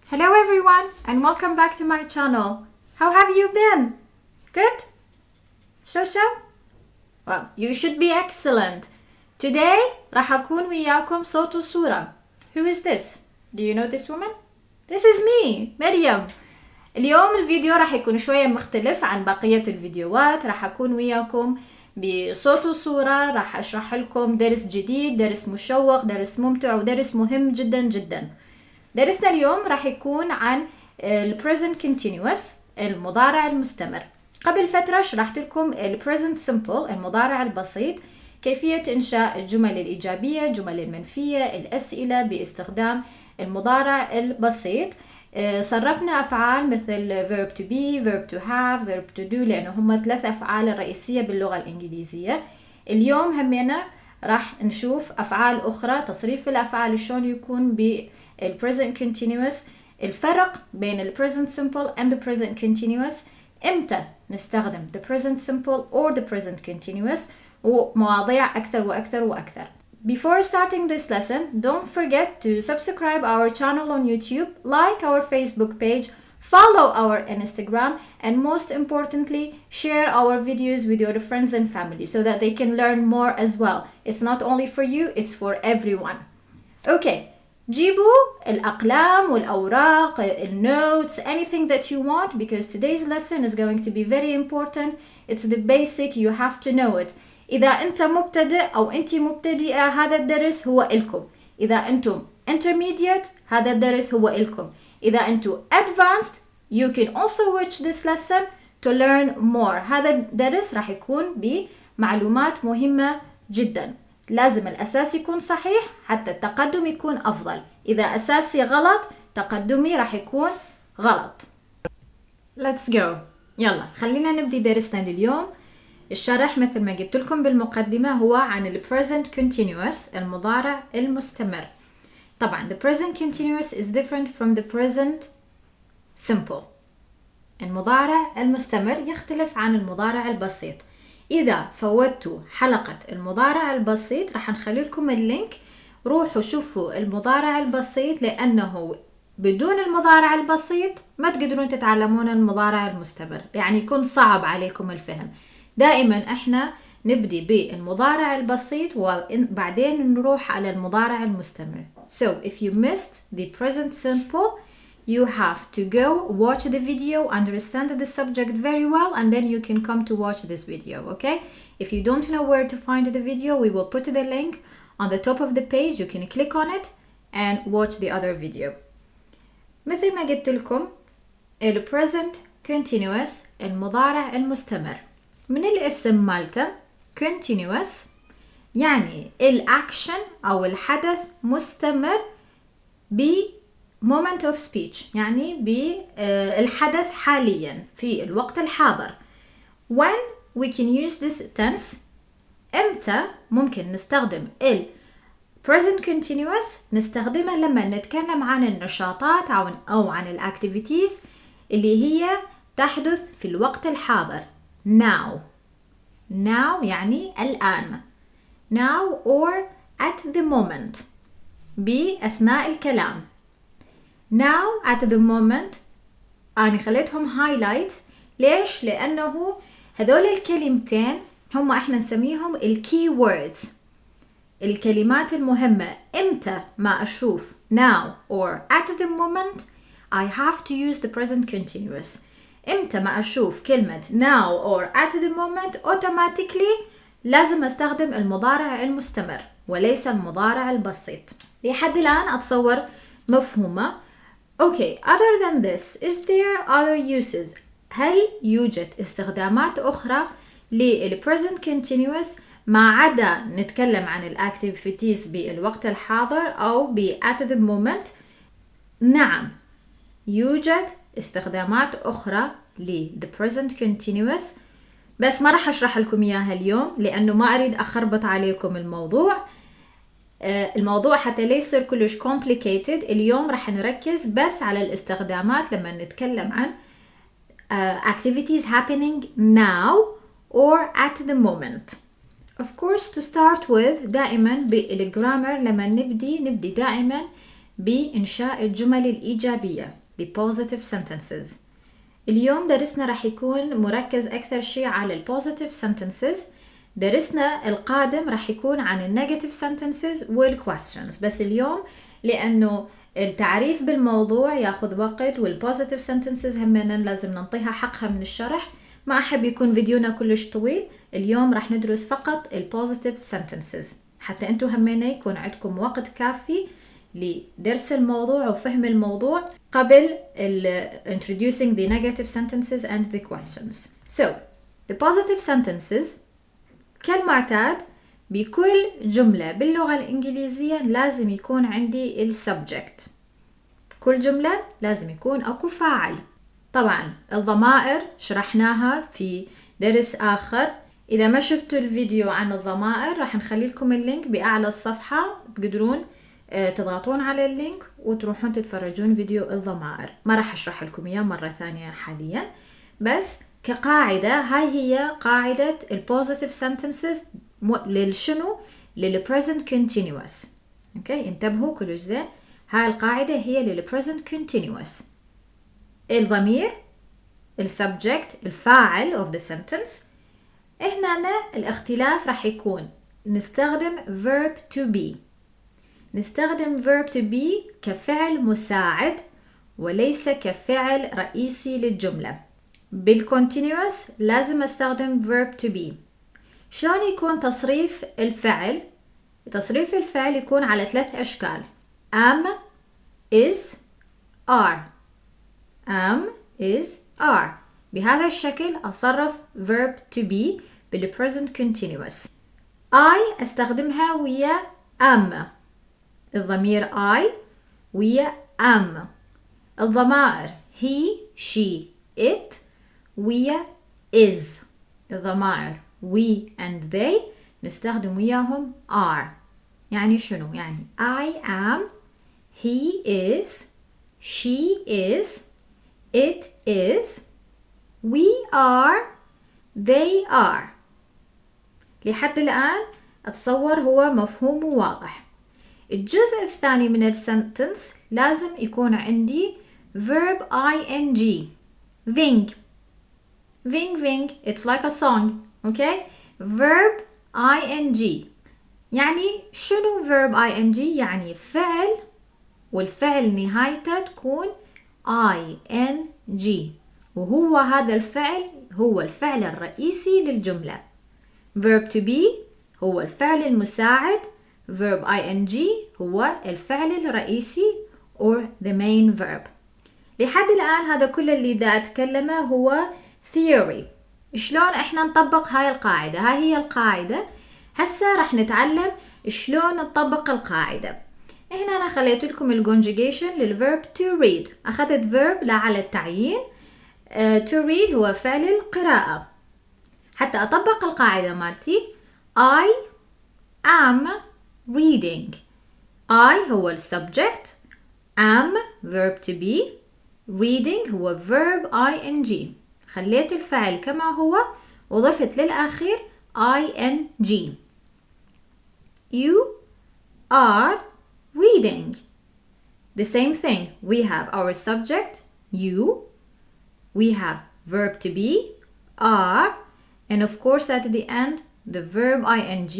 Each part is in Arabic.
Hello everyone and welcome back to my channel. How have you been? Good? So? Well, you should be excellent. Today راح أكون وياكم صوت وصورة. Who is this? Do you know this woman? This is me, مريم. اليوم الفيديو راح يكون شوية مختلف عن بقية الفيديوهات. راح أكون وياكم بصوت وصورة. راح أشرح لكم درس جديد، درس مشوق، درس ممتع ودرس مهم جدا جدا. درسنا اليوم راح يكون عن present continuous، المضارع المستمر. قبل فترة شرحت لكم present simple، المضارع البسيط، كيفية إنشاء الجمل الإيجابية، الجمل المنفية، الأسئلة باستخدام المضارع البسيط. صرفنا أفعال مثل verb to be، verb to have، verb to do، لأنه هم 3 أفعال الرئيسية باللغة الإنجليزية. اليوم همينا راح نشوف أفعال أخرى، تصريف الأفعال شلون يكون بال present continuous، الفرق بين ال present simple and the present continuous، إمتى نستخدم the present simple or the present continuous، ومواضيع أكثر وأكثر وأكثر. Before starting this lesson, don't forget to subscribe our channel on YouTube, like our Facebook page, follow our Instagram, and most importantly, share our videos with your friends and family so that they can learn more as well. It's not only for you, it's for everyone. Okay, جيبوا الأقلام والأوراق، الnotes, anything that you want, because today's lesson is going to be very important. It's the basic, you have to know it. إذا أنت مبتدئ أو أنت مبتدئة هذا الدرس هو إلكم. إذا أنتم intermediate هذا الدرس هو إلكم. إذا أنتم advanced you can also watch this lesson to learn more. هذا الدرس راح يكون بمعلومات مهمة جدا. لازم الأساس يكون صحيح حتى التقدم يكون أفضل. إذا أساسي غلط تقدمي راح يكون غلط. Let's go. يلا خلينا نبدي درسنا لليوم. الشرح مثل ما قلت لكم بالمقدمة هو عن ال present continuous، المضارع المستمر. طبعا the present continuous is different from the present simple. المضارع المستمر يختلف عن المضارع البسيط. إذا فوتوا حلقة المضارع البسيط راح نخلي لكم اللينك، روحوا شوفوا المضارع البسيط، لأنه بدون المضارع البسيط ما تقدرون تتعلمون المضارع المستمر، يعني يكون صعب عليكم الفهم. دائما احنا نبدي بالمضارع البسيط وبعدين نروح على المضارع المستمر. So if you missed the present simple, you have to go watch the video, understand the subject very well, and then you can come to watch this video, okay? If you don't know where to find the video, we will put the link on the top of the page. You can click on it and watch the other video. مثل ما قلت لكم ال present continuous، المضارع المستمر، من الاسم مالته continuous يعني الأكشن أو الحدث مستمر ب moment of speech، يعني بالحدث حاليا في الوقت الحاضر. When we can use this tense، امتى ممكن نستخدم ال present continuous؟ نستخدمه لما نتكلم عن النشاطات أو عن الأكتيفيتيز اللي هي تحدث في الوقت الحاضر. now يعني الآن. now or at the moment بأثناء الكلام. now at the moment أنا خليتهم highlight. ليش؟ لأنه هذول الكلمتين هم احنا نسميهم الكي words، الكلمات المهمة. امتى ما أشوف now or at the moment I have to use the present continuous. امتى ما أشوف كلمة now or at the moment automatically لازم أستخدم المضارع المستمر وليس المضارع البسيط. لحد الآن أتصور مفهومة. Okay, other than this, is there other uses؟ هل يوجد استخدامات أخرى لل present continuous ما عدا نتكلم عن الactivities بالوقت الحاضر أو at the moment؟ نعم، يوجد استخدامات أخرى ل the present continuous، بس ما راح أشرح لكم إياها اليوم لأنه ما أريد أخربط عليكم الموضوع. الموضوع حتى لا يصير كلش complicated. اليوم راح نركز بس على الاستخدامات لما نتكلم عن activities happening now or at the moment. Of course to start with دائما بالgrammar لما نبدي دائما بإنشاء الجمل الإيجابية بpositive sentences. اليوم درسنا راح يكون مركز أكثر شيء على الpositive sentences. درسنا القادم راح يكون عن النيجاتيف sentences والquestions، بس اليوم لأنه التعريف بالموضوع ياخذ وقت والpositive sentences همنا لازم ننطيها حقها من الشرح، ما أحب يكون فيديونا كلش طويل. اليوم راح ندرس فقط الpositive sentences حتى أنتوا همنا يكون عندكم وقت كافي لدرس الموضوع وفهم الموضوع قبل introducing the negative sentences and the questions. So, the positive sentences كالمعتاد بكل جملة باللغة الإنجليزية لازم يكون عندي subject. كل جملة لازم يكون أكو فاعل. طبعا الضمائر شرحناها في درس آخر، إذا ما شفتوا الفيديو عن الضمائر راح نخلي لكم اللينك بأعلى الصفحة، تقدرون تضغطون على اللينك وتروحون تتفرجون فيديو الضمائر. ما راح أشرح لكم إياه مرة ثانية حاليا، بس كقاعدة هاي هي قاعدة البوزيتيف sentences للشنو؟ للpresent continuous. اوكي انتبهوا كلش زين، هاي القاعدة هي للpresent continuous. الضمير السبجكت الفاعل of the sentence. هنا الاختلاف راح يكون نستخدم verb to be. نستخدم verb to be كفعل مساعد وليس كفعل رئيسي للجملة. بالcontinuous لازم استخدم verb to be. شلون يكون تصريف الفعل؟ تصريف الفعل يكون على 3 أشكال: am, is, are. am, is, are. بهذا الشكل أصرف verb to be بالpresent continuous. I استخدمها ويا am. الضمير I ويا am. الضمائر he, she, it ويا is. الضمائر we and they نستخدم وياهم are. يعني شنو؟ يعني I am, he is, she is, it is, we are, they are. لحد الآن أتصور هو مفهوم وواضح. الجزء الثاني من السنتنس لازم يكون عندي verb ing. Ving. Ving ving. It's like a song. Okay? Verb ing. يعني شنو verb ing؟ يعني فعل والفعل نهايته تكون ing، وهو هذا الفعل هو الفعل الرئيسي للجملة. verb to be هو الفعل المساعد، verb ing هو الفعل الرئيسي or the main verb. لحد الآن هذا كل اللي دا أتكلمه هو theory. شلون احنا نطبق هاي القاعدة؟ هاي هي القاعدة. هسا رح نتعلم شلون نطبق القاعدة. هنا أنا خليت لكم الconjugation للverb to read. أخذت verb لا على التعيين. to read هو فعل القراءة. حتى أطبق القاعدة مالتي I am reading. I هو السبجكت، am verb to be، reading هو verb ing. خليت الفعل كما هو وضفت للأخير ing. You are reading. The same thing. We have our subject, you. We have verb to be, are. And of course at the end, the verb ing,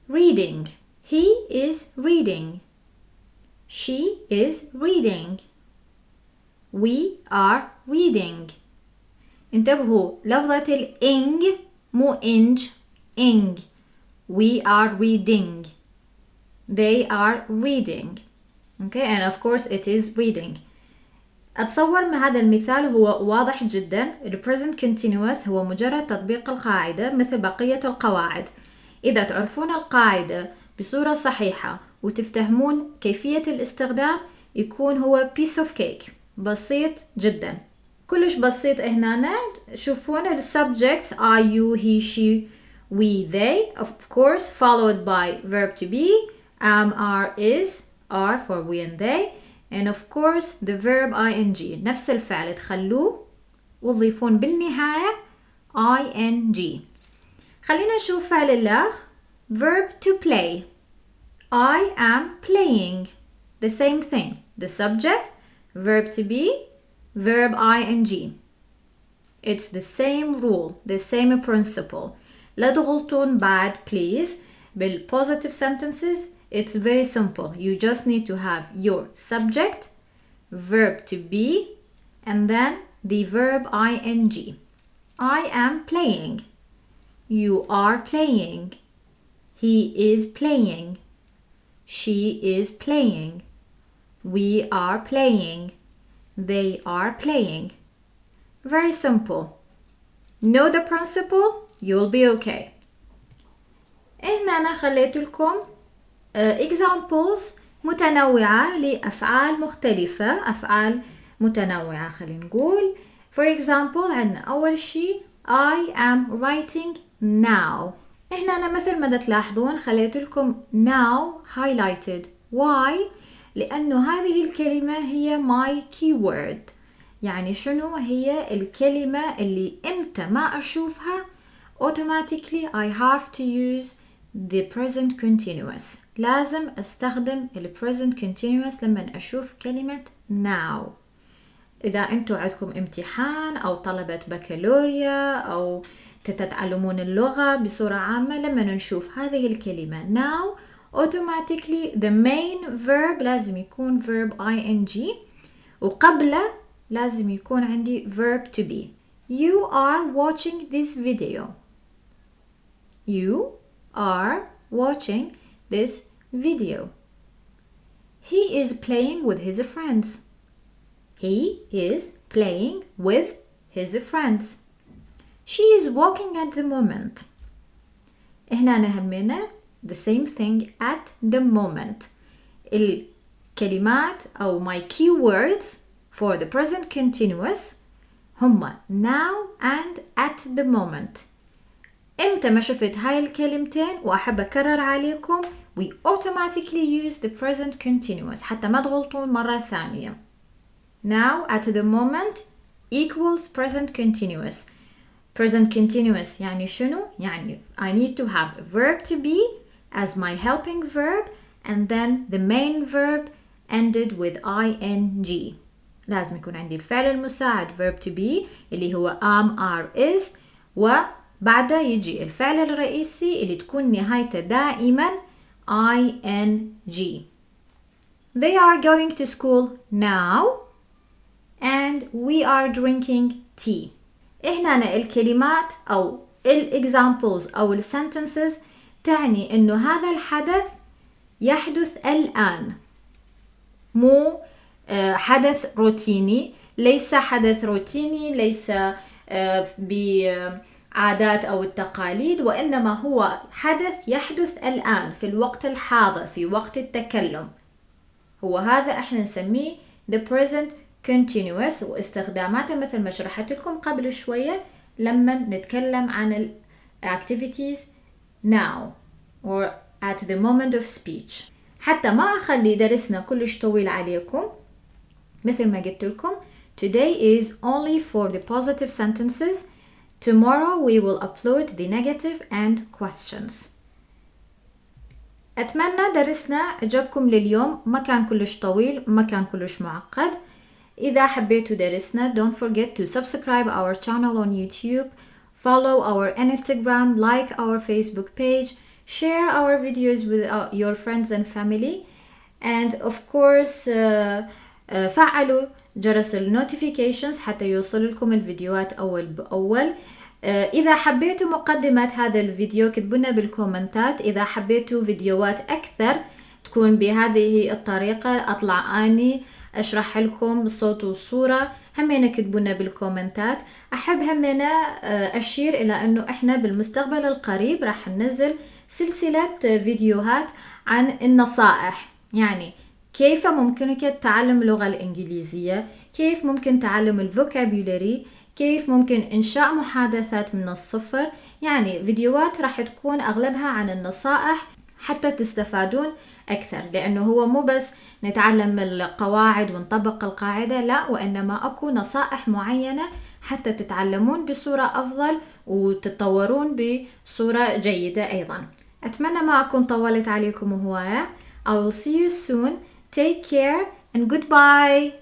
reading. He is reading. She is reading. We are reading. انتبهوا لفظة الإنج مو إنج، إنج. We are reading. They are reading. Okay, and of course it is reading. أتصور من هذا المثال هو واضح جدا. The present continuous هو مجرد تطبيق القاعدة مثل بقية القواعد. إذا تعرفون القاعدة بصورة صحيحة وتفتهمون كيفية الاستخدام يكون هو piece of cake. بسيط جدا، كلش بسيط. هنا شوفون ال subjects I, you, he, she, we, they, of course followed by verb to be, am, are, is, are for we and they, and of course the verb ing. نفس الفعل تخلوه وتضيفون بالنهاية ing. خلينا نشوف فعل الله verb to play. I am playing. the same thing. The subject, verb to be, verb ing. It's the same rule, the same principle. لا تغلطون بعد please. بالpositive sentences, it's very simple. You just need to have your subject, verb to be, and then the verb ing. I am playing. You are playing. He is playing. She is playing. We are playing. They are playing. Very simple. Know the principle, you'll be okay. هنا أنا خليت لكم examples متنوعة لأفعال مختلفة، أفعال متنوعة خلينا نقول. For example عندنا أول شيء I am writing now. هنا أنا مثل ما تلاحظون خليت لكم now highlighted. Why؟ لأنه هذه الكلمة هي my keyword. يعني شنو هي الكلمة اللي إمتى ما أشوفها automatically I have to use the present continuous. لازم أستخدم ال present continuous لما أشوف كلمة now. إذا أنتوا عندكم امتحان أو طلبة بكالوريا أو تتعلمون اللغة بصورة عامة، لما نشوف هذه الكلمة now automatically the main verb لازم يكون verb ing، وقبله لازم يكون عندي verb to be. You are watching this video. You are watching this video. He is playing with his friends. He is playing with his friends. She is walking at the moment. هنا نهمنا the same thing at the moment. الكلمات أو my keywords for the present continuous هما now and at the moment. إمتى ما شفت هاي الكلمتين وأحب أكرر عليكم we automatically use the present continuous حتى ما تغلطون مرة ثانية. Now at the moment equals present continuous. Present continuous يعني شنو؟ يعني I need to have a verb to be as my helping verb and then the main verb ended with ing. لازم يكون عندي الفعل المساعد verb to be اللي هو am, are, is، وبعده يجي الفعل الرئيسي اللي تكون نهايته دائما ing. They are going to school now and we are drinking tea. هنا الكلمات أو examples أو sentences تعني إنه هذا الحدث يحدث الآن، مو حدث روتيني. ليس حدث روتيني، ليس بعادات أو التقاليد، وإنما هو حدث يحدث الآن في الوقت الحاضر في وقت التكلم. هو هذا احنا نسميه the present continuous، واستخداماته مثل ما شرحت لكم قبل شوية لما نتكلم عن ال activities now or at the moment of speech. حتى ما أخلي درسنا كلش طويل عليكم، مثل ما قلت لكم today is only for the positive sentences. Tomorrow we will upload the negative and questions. أتمنى درسنا عجبكم لليوم، ما كان كلش طويل، ما كان كلش معقد. إذا حبيتوا درسنا don't forget to subscribe our channel on YouTube, follow our Instagram, like our Facebook page, share our videos with your friends and family, and of course فعلوا جرس النوتيفيكيشنز حتى يوصل لكم الفيديوهات أول بأول. إذا حبيتوا مقدمات هذا الفيديو كتبونا بالكومنتات. إذا حبيتوا فيديوهات أكثر تكون بهذه الطريقة أطلع أني أشرح لكم الصوت والصورة، همينا كتبونا بالكومنتات. أحب همينا أشير إلى أنه إحنا بالمستقبل القريب راح ننزل سلسلة فيديوهات عن النصائح، يعني كيف ممكنك تعلم اللغة الإنجليزية، كيف ممكن تعلم الفوكابولاري، كيف ممكن إنشاء محادثات من الصفر. يعني فيديوهات راح تكون أغلبها عن النصائح حتى تستفادون أكثر، لأنه هو مو بس نتعلم القواعد ونطبق القاعدة، لا، وإنما أكو نصائح معينة حتى تتعلمون بصورة أفضل وتتطورون بصورة جيدة أيضا. أتمنى ما أكون طولت عليكم هواية. I will see you soon. take care and goodbye.